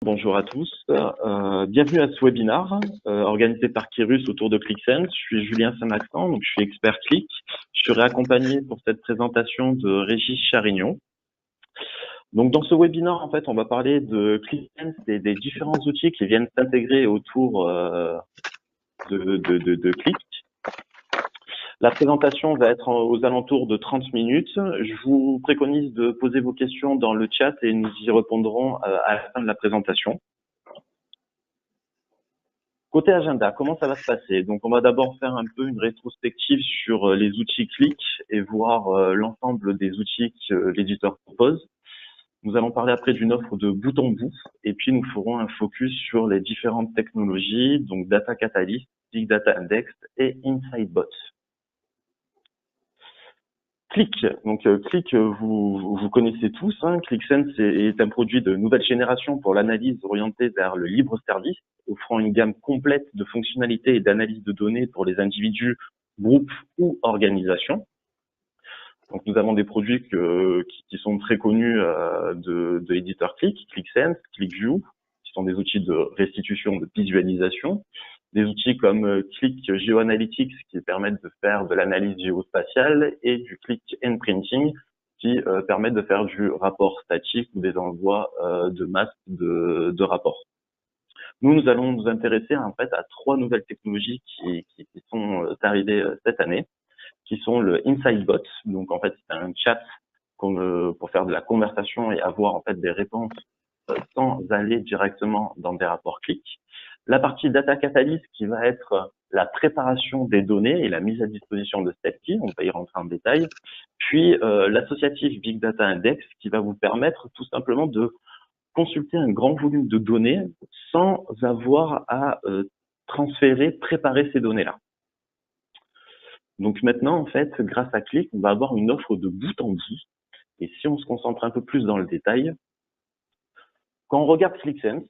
Bonjour à tous, bienvenue à ce webinaire organisé par Kirus autour de ClickSense. Je suis Julien Saint-Maxent, donc je suis expert Click. Je serai accompagné pour cette présentation de Régis Charignon. Donc dans ce webinaire, en fait, on va parler de ClickSense et des différents outils qui viennent s'intégrer autour de Click. La présentation va être aux alentours de 30 minutes. Je vous préconise de poser vos questions dans le chat et nous y répondrons à la fin de la présentation. Côté agenda, comment ça va se passer? Donc, on va d'abord faire un peu une rétrospective sur les outils Click et voir l'ensemble des outils que l'éditeur propose. Nous allons parler après d'une offre de bout en bout et puis nous ferons un focus sur les différentes technologies, donc Data Catalyst, Big Data Index et InsightBot. Click, donc Click, vous connaissez tous, hein. ClickSense est un produit de nouvelle génération pour l'analyse orientée vers le libre service, offrant une gamme complète de fonctionnalités et d'analyse de données pour les individus, groupes ou organisations. Donc nous avons des produits qui sont très connus de l'éditeur Click, ClickSense, ClickView, qui sont des outils de restitution, de visualisation. Des outils comme Click GeoAnalytics qui permettent de faire de l'analyse géospatiale et du Click Endprinting qui permettent de faire du rapport statique ou des envois de masse de rapports. Nous allons nous intéresser en fait à trois nouvelles technologies qui sont arrivées cette année, qui sont le InsightBot. Donc en fait c'est un chat pour faire de la conversation et avoir en fait des réponses sans aller directement dans des rapports Click. La partie Data Catalyst qui va être la préparation des données et la mise à disposition de celles-ci, on va y rentrer en détail. Puis l'associatif Big Data Index qui va vous permettre tout simplement de consulter un grand volume de données sans avoir à transférer, préparer ces données-là. Donc maintenant, en fait, grâce à Click, on va avoir une offre de bout en bout. Et si on se concentre un peu plus dans le détail, quand on regarde ClickSense,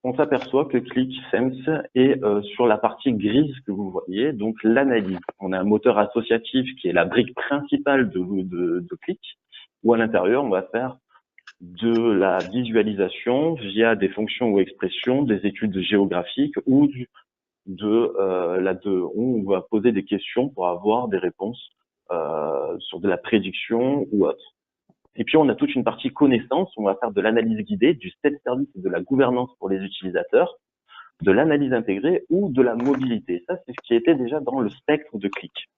on s'aperçoit que ClickSense est sur la partie grise que vous voyez, donc l'analyse. On a un moteur associatif qui est la brique principale de Click, où à l'intérieur, on va faire de la visualisation via des fonctions ou expressions, des études géographiques ou on va poser des questions pour avoir des réponses sur de la prédiction ou autre. Et puis, on a toute une partie connaissance. On va faire de l'analyse guidée, du self-service et de la gouvernance pour les utilisateurs, de l'analyse intégrée ou de la mobilité. Ça, c'est ce qui était déjà dans le spectre de Click.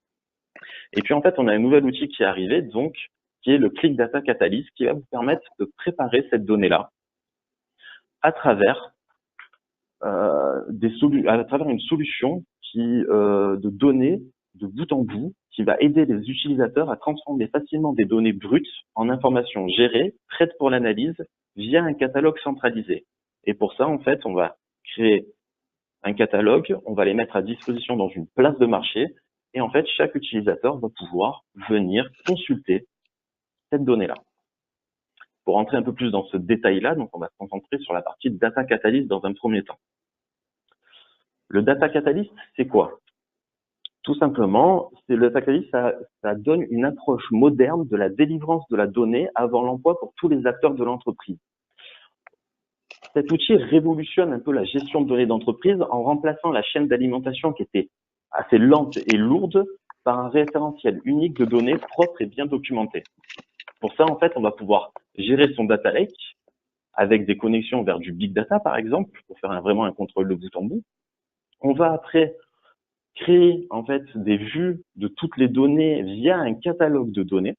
Et puis, en fait, on a un nouvel outil qui est arrivé, donc, qui est le Click Data Catalyst, qui va vous permettre de préparer cette donnée-là à travers une solution de données de bout en bout, qui va aider les utilisateurs à transformer facilement des données brutes en informations gérées, prêtes pour l'analyse, via un catalogue centralisé. Et pour ça, en fait, on va créer un catalogue, on va les mettre à disposition dans une place de marché, et en fait, chaque utilisateur va pouvoir venir consulter cette donnée-là. Pour rentrer un peu plus dans ce détail-là, donc on va se concentrer sur la partie Data Catalyst dans un premier temps. Le Data Catalyst, c'est quoi? Tout simplement, le Data Catalyst, ça donne une approche moderne de la délivrance de la donnée avant l'emploi pour tous les acteurs de l'entreprise. Cet outil révolutionne un peu la gestion de données d'entreprise en remplaçant la chaîne d'alimentation qui était assez lente et lourde par un référentiel unique de données propres et bien documentées. Pour ça, en fait, on va pouvoir gérer son data lake avec des connexions vers du big data, par exemple, pour faire vraiment un contrôle de bout en bout. On va après créer en fait des vues de toutes les données via un catalogue de données.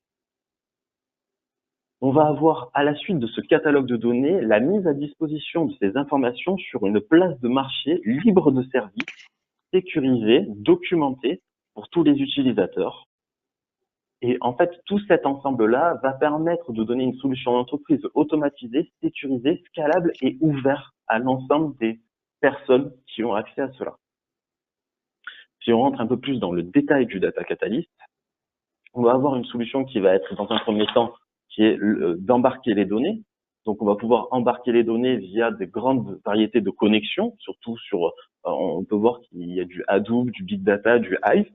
On va avoir à la suite de ce catalogue de données la mise à disposition de ces informations sur une place de marché libre de service, sécurisée, documentée pour tous les utilisateurs. Et en fait, tout cet ensemble-là va permettre de donner une solution d'entreprise automatisée, sécurisée, scalable et ouverte à l'ensemble des personnes qui ont accès à cela. Si on rentre un peu plus dans le détail du Data Catalyst, on va avoir une solution qui va être dans un premier temps qui est d'embarquer les données. Donc, on va pouvoir embarquer les données via des grandes variétés de connexions, surtout on peut voir qu'il y a du Hadoop, du Big Data, du Hive.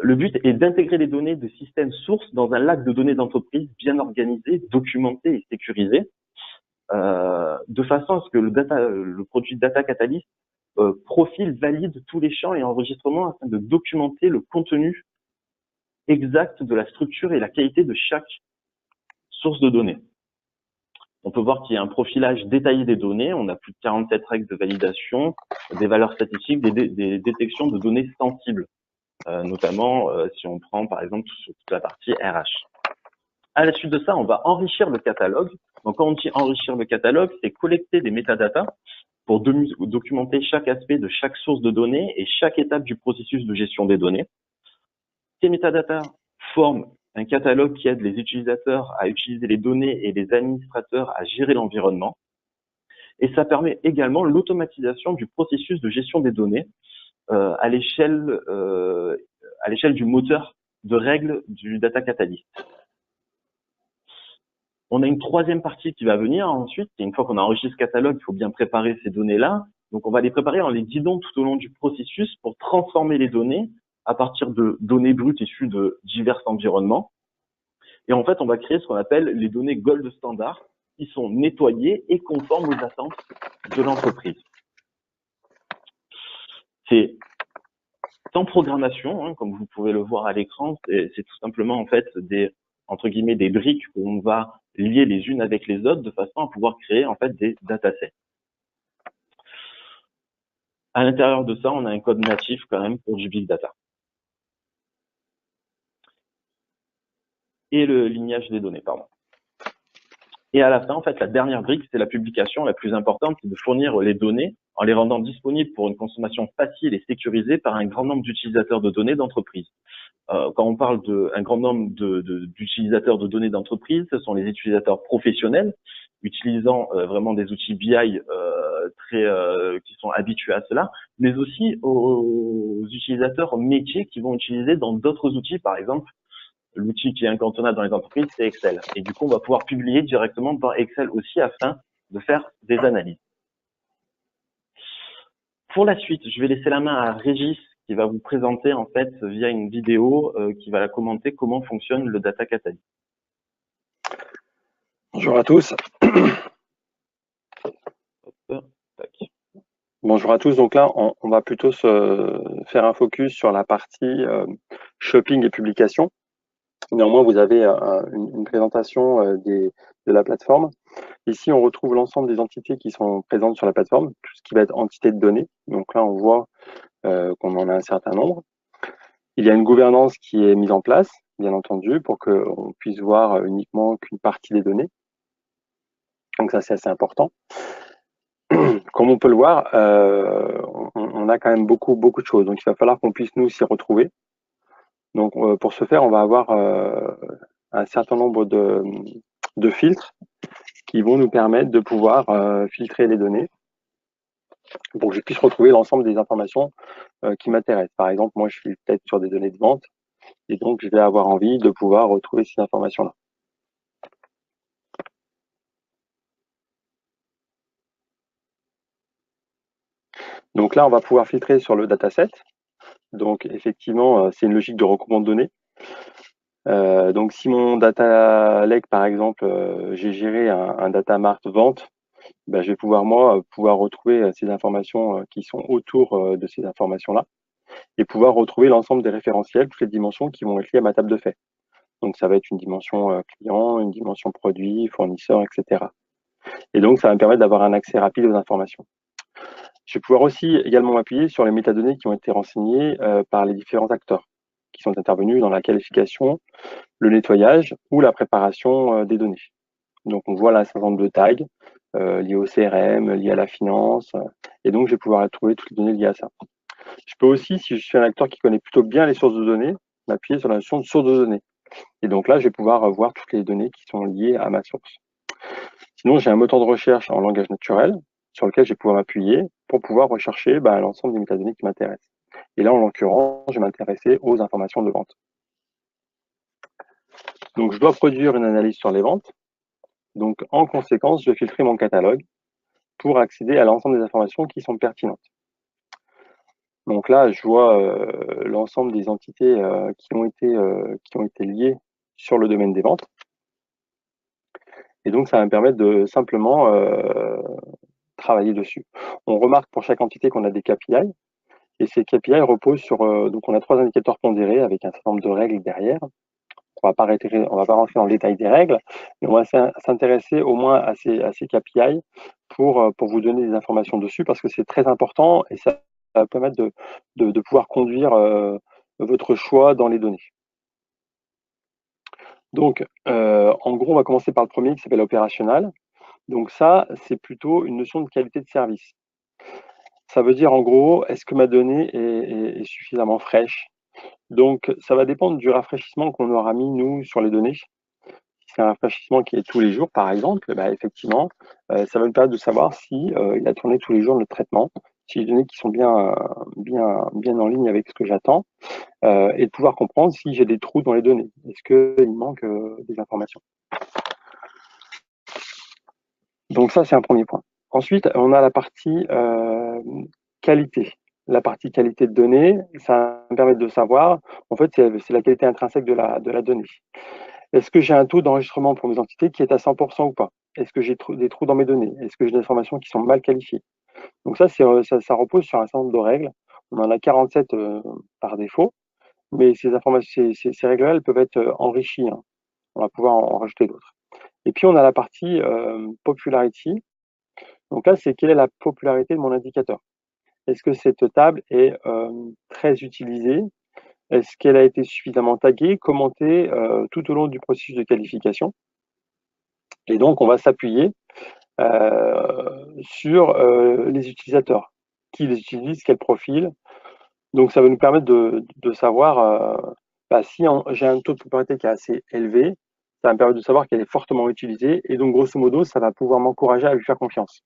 Le but est d'intégrer les données de systèmes sources dans un lac de données d'entreprise bien organisé, documenté et sécurisé. de façon à ce que le produit Data Catalyst profile, valide tous les champs et enregistrements afin de documenter le contenu exact de la structure et la qualité de chaque source de données. On peut voir qu'il y a un profilage détaillé des données. On a plus de 47 règles de validation, des valeurs statistiques, des détections de données sensibles, notamment si on prend par exemple toute la partie RH. À la suite de ça, on va enrichir le catalogue. Donc, quand on dit enrichir le catalogue, c'est collecter des métadatas pour documenter chaque aspect de chaque source de données et chaque étape du processus de gestion des données. Ces métadatas forment un catalogue qui aide les utilisateurs à utiliser les données et les administrateurs à gérer l'environnement. Et ça permet également l'automatisation du processus de gestion des données à l'échelle du moteur de règles du Data Catalyst. On a une troisième partie qui va venir ensuite. Et une fois qu'on a enrichi ce catalogue, il faut bien préparer ces données-là. Donc, on va les préparer en les guidant tout au long du processus pour transformer les données à partir de données brutes issues de divers environnements. Et en fait, on va créer ce qu'on appelle les données gold standard qui sont nettoyées et conformes aux attentes de l'entreprise. C'est sans programmation, comme vous pouvez le voir à l'écran, c'est tout simplement en fait entre guillemets des briques où on va lier les unes avec les autres de façon à pouvoir créer en fait des datasets. À l'intérieur de ça, on a un code natif quand même pour du big data. Et le lignage des données, pardon. Et à la fin, en fait, la dernière brique, c'est la publication la plus importante, c'est de fournir les données en les rendant disponibles pour une consommation facile et sécurisée par un grand nombre d'utilisateurs de données d'entreprise. Quand on parle d'un grand nombre d'utilisateurs de données d'entreprise, ce sont les utilisateurs professionnels utilisant vraiment des outils BI qui sont habitués à cela, mais aussi aux utilisateurs métiers qui vont utiliser dans d'autres outils, par exemple l'outil qui est incontournable dans les entreprises, c'est Excel. Et du coup, on va pouvoir publier directement dans Excel aussi afin de faire des analyses. Pour la suite, je vais laisser la main à Régis qui va vous présenter en fait via une vidéo qui va la commenter comment fonctionne le Data Catalyst. Bonjour à tous. Bonjour à tous. Donc là, on va plutôt se faire un focus sur la partie shopping et publication. Néanmoins, vous avez une présentation de la plateforme. Ici, on retrouve l'ensemble des entités qui sont présentes sur la plateforme, tout ce qui va être entité de données. Donc là, on voit qu'on en a un certain nombre. Il y a une gouvernance qui est mise en place, bien entendu, pour qu'on puisse voir uniquement qu'une partie des données. Donc ça, c'est assez important. Comme on peut le voir, on a quand même beaucoup de choses. Donc il va falloir qu'on puisse nous s'y retrouver. Donc pour ce faire, on va avoir un certain nombre de filtres qui vont nous permettre de pouvoir filtrer les données pour que je puisse retrouver l'ensemble des informations qui m'intéressent. Par exemple, moi je suis peut-être sur des données de vente et donc je vais avoir envie de pouvoir retrouver ces informations-là. Donc là, on va pouvoir filtrer sur le dataset. Donc effectivement, c'est une logique de recoupement de données. Donc si mon data lake, par exemple, j'ai géré un data mart vente, ben, je vais pouvoir retrouver ces informations qui sont autour de ces informations-là et pouvoir retrouver l'ensemble des référentiels, toutes les dimensions qui vont être liées à ma table de fait. Donc ça va être une dimension client, une dimension produit, fournisseur, etc. Et donc ça va me permettre d'avoir un accès rapide aux informations. Je vais pouvoir aussi également m'appuyer sur les métadonnées qui ont été renseignées par les différents acteurs qui sont intervenus dans la qualification, le nettoyage ou la préparation des données. Donc, on voit là un certain nombre de tags liés au CRM, liés à la finance, et donc je vais pouvoir trouver toutes les données liées à ça. Je peux aussi, si je suis un acteur qui connaît plutôt bien les sources de données, m'appuyer sur la notion de source de données. Et donc là, je vais pouvoir voir toutes les données qui sont liées à ma source. Sinon, j'ai un moteur de recherche en langage naturel sur lequel je vais pouvoir m'appuyer pour pouvoir rechercher l'ensemble des métadonnées qui m'intéressent. Et là, en l'occurrence, je vais m'intéresser aux informations de vente. Donc, je dois produire une analyse sur les ventes. Donc, en conséquence, je vais filtrer mon catalogue pour accéder à l'ensemble des informations qui sont pertinentes. Donc là, je vois l'ensemble des entités qui ont été liées sur le domaine des ventes. Et donc, ça va me permettre de simplement travailler dessus. On remarque pour chaque entité qu'on a des KPI, et ces KPI reposent sur, donc on a 3 indicateurs pondérés avec un certain nombre de règles derrière. On va pas rentrer dans le détail des règles, mais on va s'intéresser au moins à ces KPI pour vous donner des informations dessus, parce que c'est très important et ça va permettre de pouvoir conduire votre choix dans les données. Donc, en gros, on va commencer par le premier qui s'appelle opérationnel. Donc ça, c'est plutôt une notion de qualité de service. Ça veut dire en gros, est-ce que ma donnée est suffisamment fraîche? Donc ça va dépendre du rafraîchissement qu'on aura mis, nous, sur les données. Si c'est un rafraîchissement qui est tous les jours, par exemple, bah, effectivement, ça va me permettre de savoir si il a tourné tous les jours le traitement, si les données qui sont bien en ligne avec ce que j'attends, et de pouvoir comprendre si j'ai des trous dans les données. Est-ce qu'il manque des informations? Donc ça, c'est un premier point. Ensuite, on a la partie qualité. La partie qualité de données, ça me permet de savoir, en fait, c'est la qualité intrinsèque de la donnée. Est-ce que j'ai un taux d'enregistrement pour mes entités qui est à 100% ou pas? Est-ce que j'ai des trous dans mes données? Est-ce que j'ai des informations qui sont mal qualifiées? Donc ça, ça repose sur un certain nombre de règles. On en a 47 par défaut, mais ces règles-là, elles peuvent être enrichies, hein. On va pouvoir en rajouter d'autres. Et puis, on a la partie popularity. Donc là, c'est quelle est la popularité de mon indicateur? Est-ce que cette table est très utilisée? Est-ce qu'elle a été suffisamment taguée, commentée tout au long du processus de qualification? Et donc, on va s'appuyer sur les utilisateurs. Qui les utilise, quel profil? Donc, ça va nous permettre de savoir si j'ai un taux de popularité qui est assez élevé, ça va me permettre de savoir qu'elle est fortement utilisée. Et donc, grosso modo, ça va pouvoir m'encourager à lui faire confiance.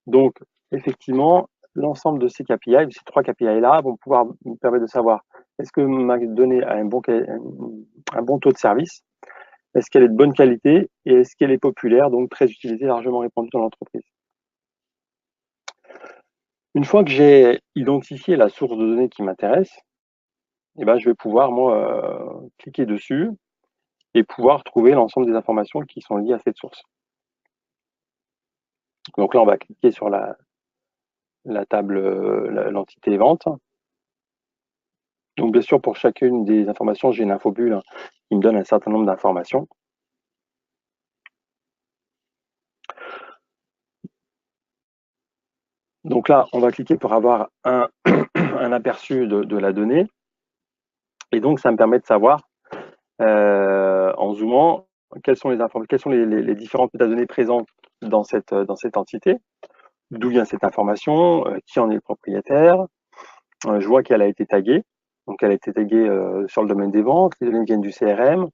Donc, effectivement, l'ensemble de ces KPI, ces 3 KPI-là, vont pouvoir me permettre de savoir est-ce que ma donnée a un bon taux de service, est-ce qu'elle est de bonne qualité et est-ce qu'elle est populaire, donc très utilisée, largement répandue dans l'entreprise. Une fois que j'ai identifié la source de données qui m'intéresse, eh ben, je vais pouvoir, moi, cliquer dessus et pouvoir trouver l'ensemble des informations qui sont liées à cette source. Donc là, on va cliquer sur la table, l'entité vente. Donc bien sûr, pour chacune des informations, j'ai une infobulle qui me donne un certain nombre d'informations. Donc là, on va cliquer pour avoir un aperçu de la donnée. Et donc, ça me permet de savoir, en zoomant, quelles sont les différentes métadonnées présentes dans cette entité, d'où vient cette information, qui en est le propriétaire. Je vois qu'elle a été taguée. Donc, elle a été taguée sur le domaine des ventes, les données viennent du CRM.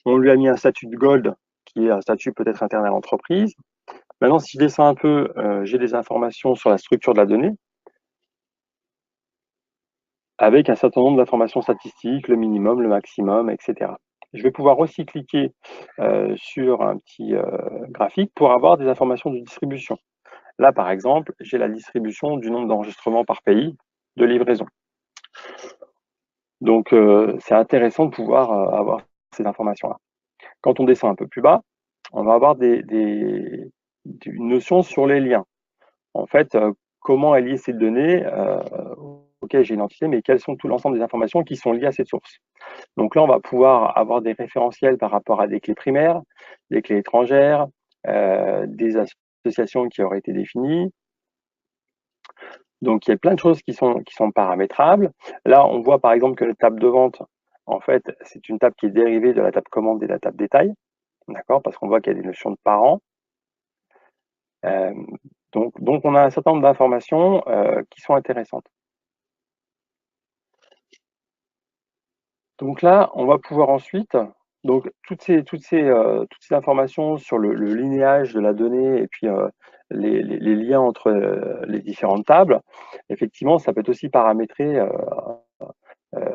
On lui a mis un statut de Gold, qui est un statut peut-être interne à l'entreprise. Maintenant, si je descends un peu, j'ai des informations sur la structure de la donnée, avec un certain nombre d'informations statistiques, le minimum, le maximum, etc. Je vais pouvoir aussi cliquer sur un petit graphique pour avoir des informations de distribution. Là, par exemple, j'ai la distribution du nombre d'enregistrements par pays de livraison. Donc, c'est intéressant de pouvoir avoir ces informations-là. Quand on descend un peu plus bas, on va avoir une notion sur les liens. En fait, comment est liée cette donnée OK, j'ai une entité, mais quelles sont tout l'ensemble des informations qui sont liées à cette source? Donc là, on va pouvoir avoir des référentiels par rapport à des clés primaires, des clés étrangères, des associations qui auraient été définies. Donc, il y a plein de choses qui sont paramétrables. Là, on voit par exemple que la table de vente, en fait, c'est une table qui est dérivée de la table commande et de la table détail. D'accord? Parce qu'on voit qu'il y a des notions de parents. Donc, on a un certain nombre d'informations qui sont intéressantes. Donc là, on va pouvoir ensuite, donc toutes ces informations sur le linéage de la donnée et puis les liens entre les différentes tables, effectivement, ça peut être aussi paramétré,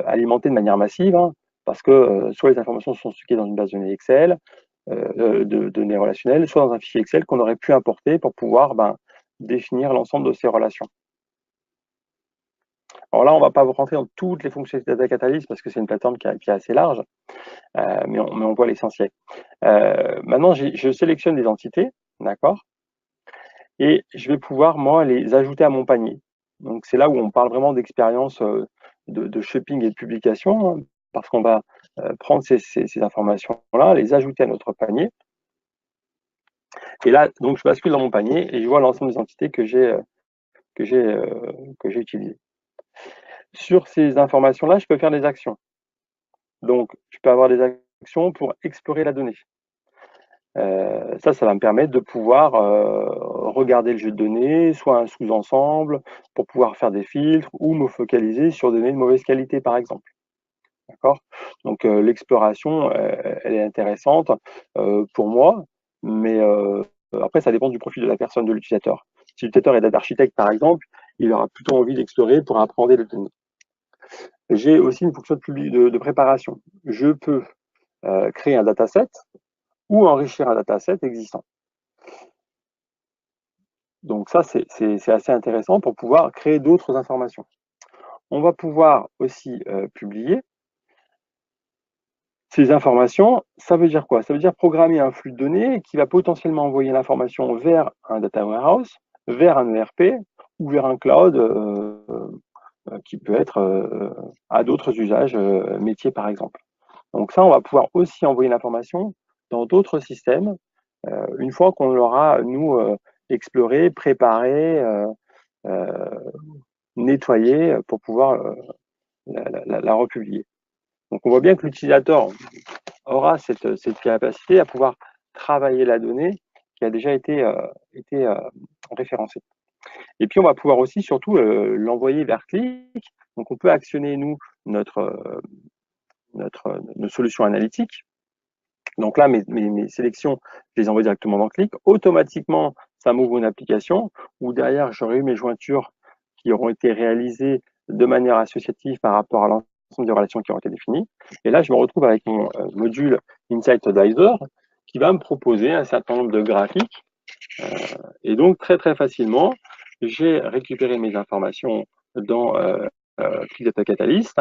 alimenté de manière massive, hein, parce que soit les informations sont stockées dans une base de données Excel, de données relationnelles, soit dans un fichier Excel qu'on aurait pu importer pour pouvoir définir l'ensemble de ces relations. Alors là, on va pas rentrer dans toutes les fonctionnalités de Data Catalyst parce que c'est une plateforme qui est assez large, mais on voit l'essentiel. Maintenant, je sélectionne des entités, d'accord, et je vais pouvoir, moi, les ajouter à mon panier. Donc, c'est là où on parle vraiment d'expérience de shopping et de publication, hein, parce qu'on va prendre ces informations-là, les ajouter à notre panier. Et là, donc, je bascule dans mon panier et je vois l'ensemble des entités que j'ai utilisées. Sur ces informations-là, je peux faire des actions. Donc, je peux avoir des actions pour explorer la donnée. Ça va me permettre de pouvoir regarder le jeu de données, soit un sous-ensemble, pour pouvoir faire des filtres ou me focaliser sur des données de mauvaise qualité, par exemple. D'accord? Donc, l'exploration, elle est intéressante pour moi, mais après, ça dépend du profil de la personne, de l'utilisateur. Si l'utilisateur est data architecte, par exemple, il aura plutôt envie d'explorer pour apprendre les données. J'ai aussi une fonction de préparation. Je peux créer un dataset ou enrichir un dataset existant. Donc ça, c'est assez intéressant pour pouvoir créer d'autres informations. On va pouvoir aussi publier ces informations. Ça veut dire quoi? Ça veut dire programmer un flux de données qui va potentiellement envoyer l'information vers un data warehouse, vers un ERP ou vers un cloud qui peut être à d'autres usages métiers, par exemple. Donc ça, on va pouvoir aussi envoyer l'information dans d'autres systèmes une fois qu'on l'aura, nous, exploré, préparé, nettoyé pour pouvoir la republier. Donc on voit bien que l'utilisateur aura cette capacité à pouvoir travailler la donnée qui a déjà été référencée. Et puis on va pouvoir aussi surtout l'envoyer vers Qlik. Donc on peut actionner nous notre solution analytique. Donc là, mes sélections, je les envoie directement dans Qlik. Automatiquement, ça m'ouvre une application où derrière, j'aurai eu mes jointures qui auront été réalisées de manière associative par rapport à l'ensemble des relations qui ont été définies. Et là, je me retrouve avec mon module Insight Advisor qui va me proposer un certain nombre de graphiques. Et donc, très, très facilement, j'ai récupéré mes informations dans Qlik Data Catalyst.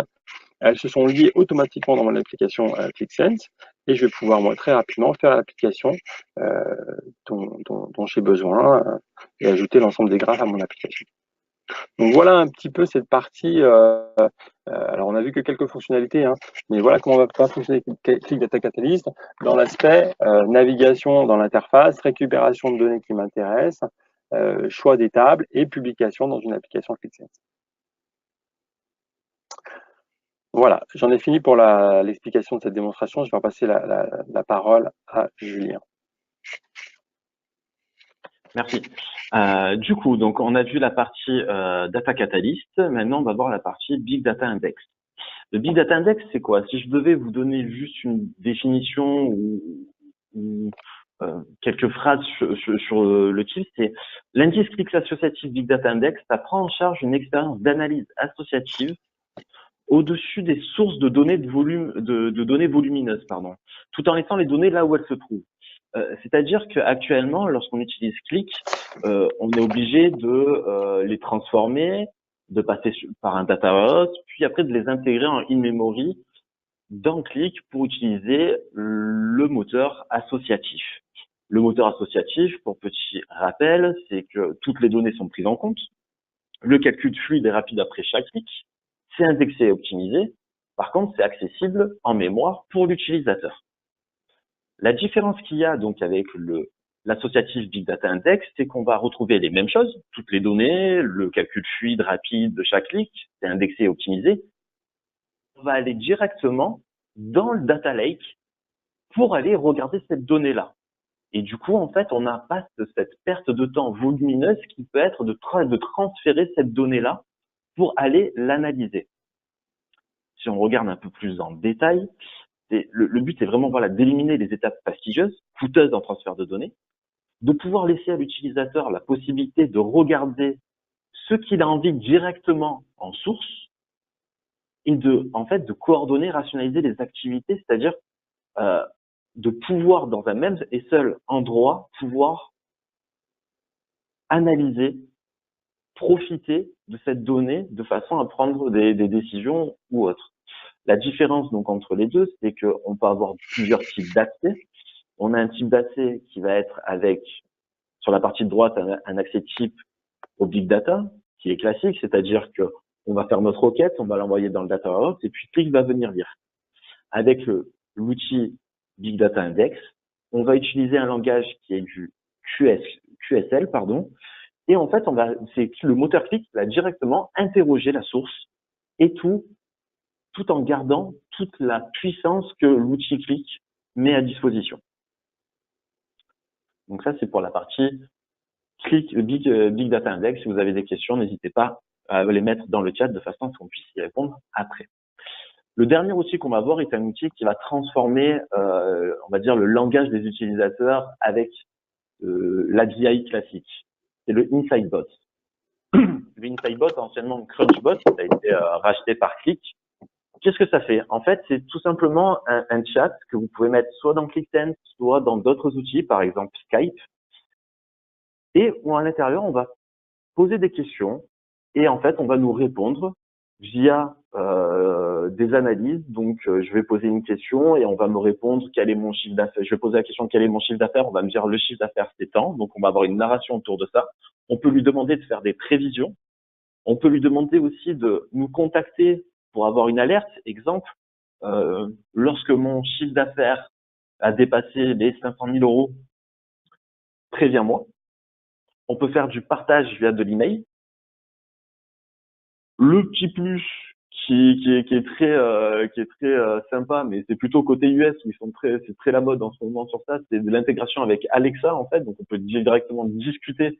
Elles se sont liées automatiquement dans mon application QlikSense et je vais pouvoir, moi, très rapidement faire l'application dont j'ai besoin et ajouter l'ensemble des graphes à mon application. Donc voilà un petit peu cette partie. Alors on a vu que quelques fonctionnalités, hein, mais voilà comment va fonctionner Qlik Data Catalyst dans l'aspect navigation dans l'interface, récupération de données qui m'intéressent, choix des tables et publication dans une application QlikSense. Voilà, j'en ai fini pour l'explication de cette démonstration. Je vais passer la parole à Julien. Merci. Du coup, donc on a vu la partie Data Catalyst. Maintenant, on va voir la partie Big Data Index. Le Big Data Index, c'est quoi? Si je devais vous donner juste une définition ou quelques phrases sur le titre, c'est l'indice Qlik Associative Big Data Index. Ça prend en charge une expérience d'analyse associative au-dessus des sources de données de données volumineuses, pardon, tout en laissant les données là où elles se trouvent. C'est-à-dire qu'actuellement, lorsqu'on utilise Qlik, on est obligé de les transformer, de passer par un data warehouse, puis après de les intégrer en in-memory dans Qlik pour utiliser le moteur associatif. Le moteur associatif, pour petit rappel, c'est que toutes les données sont prises en compte. Le calcul fluide et rapide après chaque clic. C'est indexé et optimisé. Par contre, c'est accessible en mémoire pour l'utilisateur. La différence qu'il y a donc avec l'associatif Big Data Index, c'est qu'on va retrouver les mêmes choses, toutes les données, le calcul fluide, rapide de chaque clic, c'est indexé et optimisé. On va aller directement dans le data lake pour aller regarder cette donnée-là. Et du coup, en fait, on n'a pas cette perte de temps volumineuse qui peut être de transférer cette donnée-là pour aller l'analyser. Si on regarde un peu plus en détail, le but est vraiment d'éliminer les étapes fastidieuses, coûteuses en transfert de données, de pouvoir laisser à l'utilisateur la possibilité de regarder ce qu'il a envie directement en source et de coordonner, rationaliser les activités, c'est-à-dire de pouvoir dans un même et seul endroit pouvoir analyser profiter de cette donnée de façon à prendre des décisions ou autres. La différence donc entre les deux, c'est qu'on peut avoir plusieurs types d'accès. On a un type d'accès qui va être avec, sur la partie de droite, un accès type au big data, qui est classique, c'est-à-dire que on va faire notre requête, on va l'envoyer dans le data warehouse et puis Qlik va venir lire. Avec l'outil Big Data Index, on va utiliser un langage qui est du QSL, pardon, et en fait, c'est le moteur Qlik va directement interroger la source et tout en gardant toute la puissance que l'outil Qlik met à disposition. Donc ça, c'est pour la partie Qlik Big Data Index. Si vous avez des questions, n'hésitez pas à les mettre dans le chat de façon à ce qu'on puisse y répondre après. Le dernier outil qu'on va voir est un outil qui va transformer, on va dire, le langage des utilisateurs avec l'API classique. C'est le InsightBot. Le InsightBot, anciennement CrunchBot, ça a été racheté par Qlik. Qu'est-ce que ça fait? En fait, c'est tout simplement un chat que vous pouvez mettre soit dans QlikSense, soit dans d'autres outils, par exemple Skype. Et où à l'intérieur, on va poser des questions et en fait, on va nous répondre via des analyses. Donc, je vais poser une question et on va me répondre quel est mon chiffre d'affaires. Je vais poser la question quel est mon chiffre d'affaires. On va me dire le chiffre d'affaires c'est tant. Donc, on va avoir une narration autour de ça. On peut lui demander de faire des prévisions. On peut lui demander aussi de nous contacter pour avoir une alerte. Exemple, lorsque mon chiffre d'affaires a dépassé les 500 000 euros, préviens-moi. On peut faire du partage via de l'email. Le petit plus qui est très sympa, mais c'est plutôt côté US où c'est très la mode en ce moment sur ça, c'est de l'intégration avec Alexa en fait, donc on peut directement discuter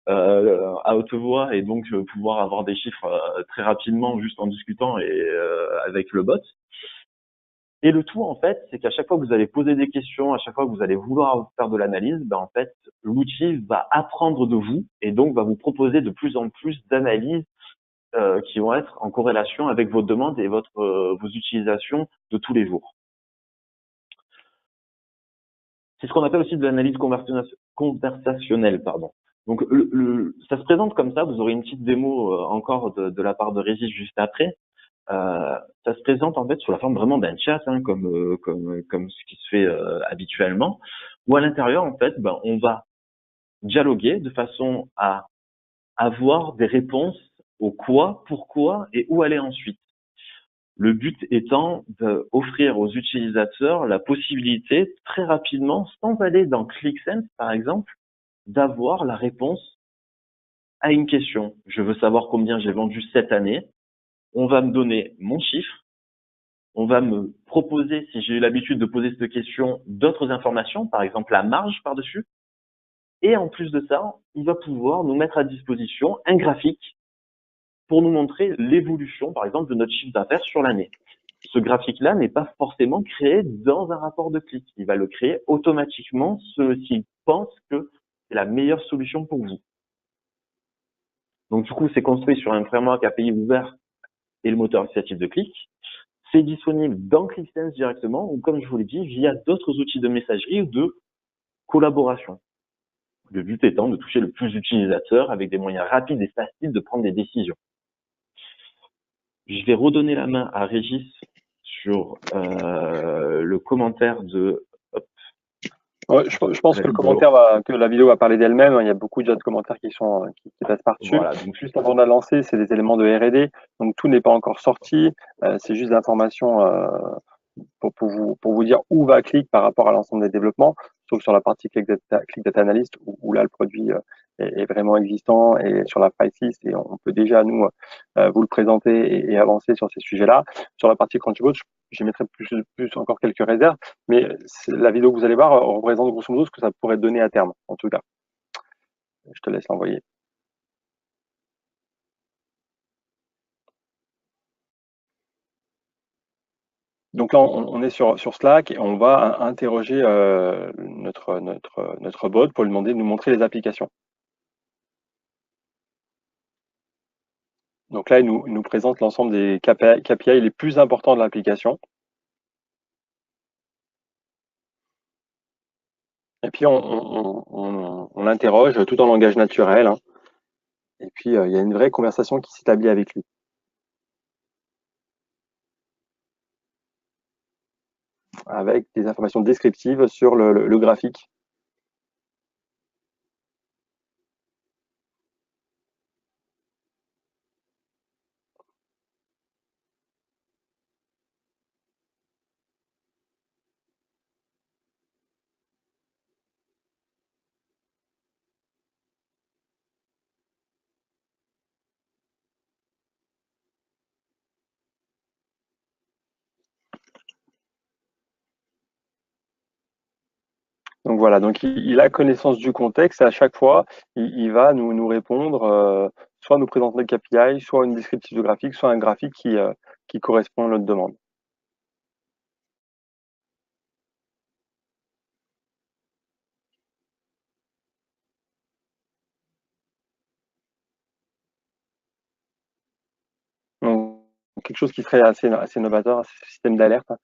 à haute voix et donc pouvoir avoir des chiffres très rapidement juste en discutant et avec le bot. Et le tout en fait, c'est qu'à chaque fois que vous allez poser des questions, à chaque fois que vous allez vouloir faire de l'analyse, en fait, l'outil va apprendre de vous et donc va vous proposer de plus en plus d'analyses qui vont être en corrélation avec vos demandes et vos utilisations de tous les jours. C'est ce qu'on appelle aussi de l'analyse conversationnelle, pardon. Donc, ça se présente comme ça. Vous aurez une petite démo encore de la part de Régis juste après. Ça se présente en fait sous la forme vraiment d'un chat, hein, comme ce qui se fait habituellement, où à l'intérieur, en fait, on va dialoguer de façon à avoir des réponses au quoi, pourquoi et où aller ensuite. Le but étant d'offrir aux utilisateurs la possibilité très rapidement, sans aller dans QlikSense par exemple, d'avoir la réponse à une question. Je veux savoir combien j'ai vendu cette année. On va me donner mon chiffre. On va me proposer, si j'ai eu l'habitude de poser cette question, d'autres informations, par exemple la marge par-dessus. Et en plus de ça, il va pouvoir nous mettre à disposition un graphique pour nous montrer l'évolution, par exemple, de notre chiffre d'affaires sur l'année. Ce graphique-là n'est pas forcément créé dans un rapport de Qlik. Il va le créer automatiquement s'il pense que c'est la meilleure solution pour vous. Donc, du coup, c'est construit sur un framework API ouvert et le moteur associatif de Qlik. C'est disponible dans QlikSense directement ou, comme je vous l'ai dit, via d'autres outils de messagerie ou de collaboration. Le but étant de toucher le plus d'utilisateurs avec des moyens rapides et faciles de prendre des décisions. Je vais redonner la main à Régis sur le commentaire de... Ouais, je pense que le commentaire que la vidéo va parler d'elle-même. Il y a beaucoup déjà de commentaires qui passent par-dessus. Voilà, donc juste avant de la lancer, c'est des éléments de R&D. Donc tout n'est pas encore sorti. C'est juste l'information pour vous dire où va Qlik par rapport à l'ensemble des développements, sauf sur la partie Qlik Data Analyst où là le produit est vraiment existant et sur la price list et on peut déjà nous vous le présenter et avancer sur ces sujets-là. Sur la partie CrunchBot, j'y mettrai plus encore quelques réserves, mais la vidéo que vous allez voir représente grosso modo ce que ça pourrait donner à terme, en tout cas. Je te laisse l'envoyer. Donc là, on est sur Slack et on va interroger notre bot pour lui demander de nous montrer les applications. Donc là, il nous présente l'ensemble des KPI les plus importants de l'application. Et puis, on l'interroge tout en langage naturel. Hein. Et puis, il y a une vraie conversation qui s'établit avec lui, avec des informations descriptives sur le graphique. Donc voilà, donc il a connaissance du contexte et à chaque fois, il va nous répondre, soit nous présenter le KPI, soit une descriptive de graphique, soit un graphique qui correspond à notre demande. Donc quelque chose qui serait assez novateur, un système d'alerte, hein,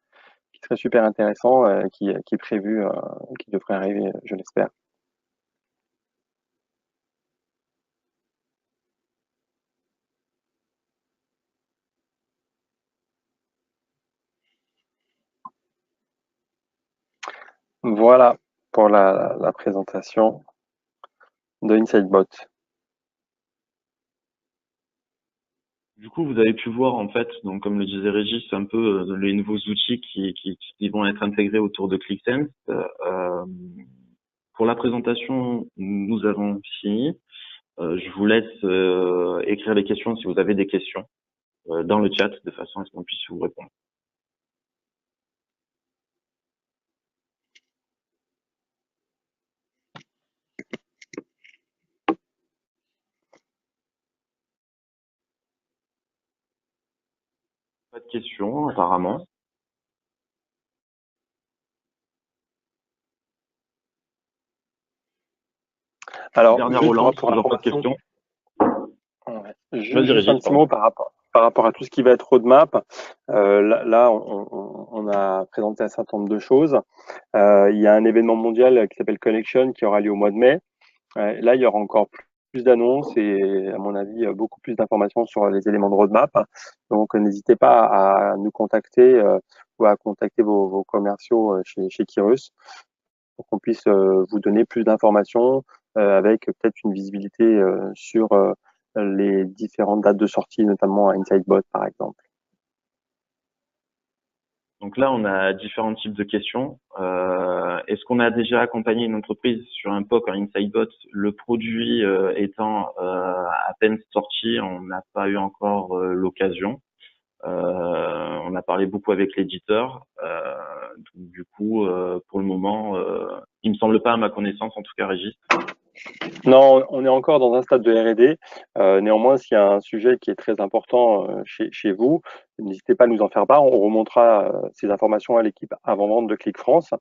qui serait super intéressant, qui est prévu, qui devrait arriver, je l'espère. Voilà pour la présentation de InsightBot. Du coup, vous avez pu voir en fait, donc comme le disait Régis, un peu les nouveaux outils qui vont être intégrés autour de ClickSense. Pour la présentation, nous avons fini. Je vous laisse écrire les questions si vous avez des questions dans le chat de façon à ce qu'on puisse vous répondre. Pas de questions apparemment. Alors, Dernière juste relance, pour toujours pas de information, questions. ouais, Vas-y juste un Régis, petit pardon. mot par rapport à tout ce qui va être roadmap. Là, on a présenté un certain nombre de choses. Il y a un événement mondial qui s'appelle Connection qui aura lieu au mois de mai. Là, il y aura encore plus d'annonces et, à mon avis, beaucoup plus d'informations sur les éléments de roadmap. Donc, n'hésitez pas à nous contacter ou à contacter vos commerciaux chez Kyrus pour qu'on puisse vous donner plus d'informations avec peut-être une visibilité sur les différentes dates de sortie, notamment à InsightBot, par exemple. Donc là, on a différents types de questions. Est-ce qu'on a déjà accompagné une entreprise sur un POC en InsightBot? Le produit étant à peine sorti, on n'a pas eu encore l'occasion. On a parlé beaucoup avec l'éditeur. Du coup, pour le moment, il me semble pas, à ma connaissance, en tout cas, Régis. Non, on est encore dans un stade de R&D. Néanmoins, s'il y a un sujet qui est très important chez vous, n'hésitez pas à nous en faire part. On remontera ces informations à l'équipe avant-vente de Click France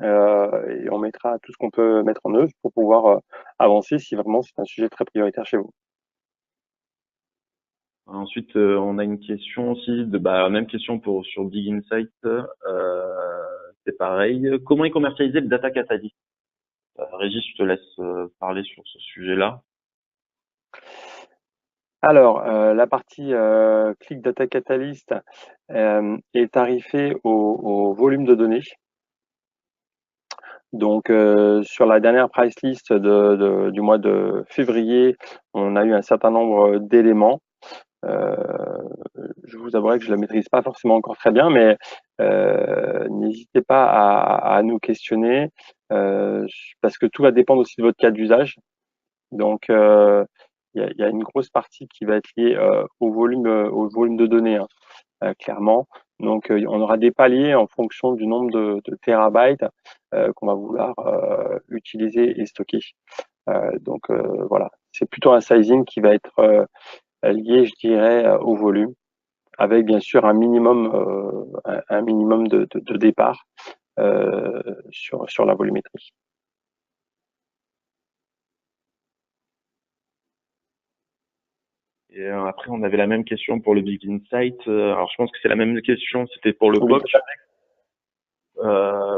et on mettra tout ce qu'on peut mettre en œuvre pour pouvoir avancer si vraiment c'est un sujet très prioritaire chez vous. Ensuite, on a une question aussi, même question sur Big Insight. C'est pareil. Comment est commercialisé le Data Catalyst? Régis, je te laisse parler sur ce sujet-là. Alors, la partie Click Data Catalyst est tarifée au volume de données. Donc, sur la dernière price list du mois de février, on a eu un certain nombre d'éléments. Je vous avouerai que je la maîtrise pas forcément encore très bien, mais n'hésitez pas à nous questionner parce que tout va dépendre aussi de votre cas d'usage. Donc, il y a une grosse partie qui va être liée au volume de données, hein, clairement. Donc, on aura des paliers en fonction du nombre de terabytes qu'on va vouloir utiliser et stocker. Donc, voilà, c'est plutôt un sizing qui va être lié, je dirais, au volume, avec bien sûr un minimum de départ sur la volumétrie. Et après, on avait la même question pour le Big Insight. Alors, je pense que c'est la même question. C'était pour le Oui, POC.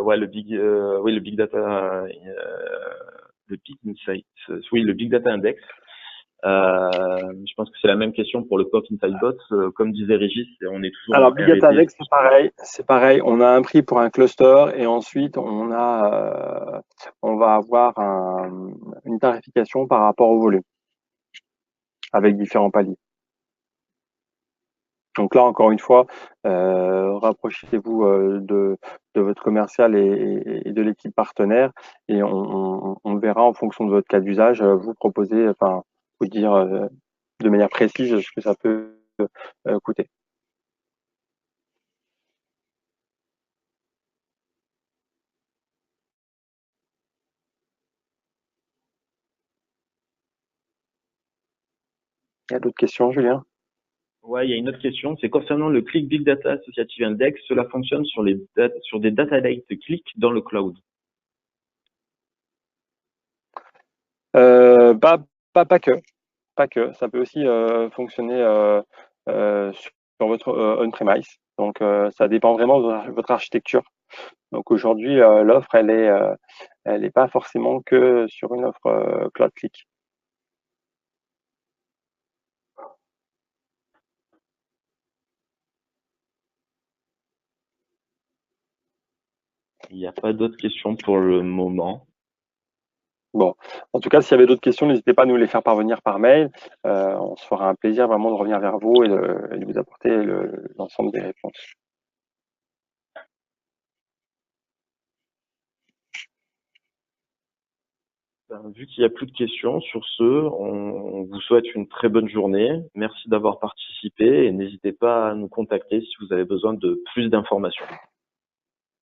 Ouais, le Big Data, le Big Insight. Oui, le Big Data Index. Je pense que c'est la même question pour le POC Inside Bot. Comme disait Régis, on est toujours Alors, en Big Data R&D. Lake, c'est pareil. C'est pareil. On a un prix pour un cluster et ensuite on va avoir une tarification par rapport au volume avec différents paliers. Donc là, encore une fois, rapprochez-vous de votre commercial et de l'équipe partenaire et on verra en fonction de votre cas d'usage, vous proposer, enfin, vous dire de manière précise ce que ça peut coûter. Il y a d'autres questions, Julien? Ouais, il y a une autre question. C'est concernant le Click Big Data Associative Index. Cela fonctionne sur sur des data lakes de Click dans le cloud. Pas que. Pas que. Ça peut aussi fonctionner sur votre on-premise. Donc, ça dépend vraiment de votre architecture. Donc aujourd'hui, l'offre, elle est pas forcément que sur une offre Cloud Click. Il n'y a pas d'autres questions pour le moment. Bon, en tout cas, s'il y avait d'autres questions, n'hésitez pas à nous les faire parvenir par mail. On se fera un plaisir vraiment de revenir vers vous et de vous apporter l'ensemble des réponses. Vu qu'il n'y a plus de questions, sur ce, on vous souhaite une très bonne journée. Merci d'avoir participé et n'hésitez pas à nous contacter si vous avez besoin de plus d'informations.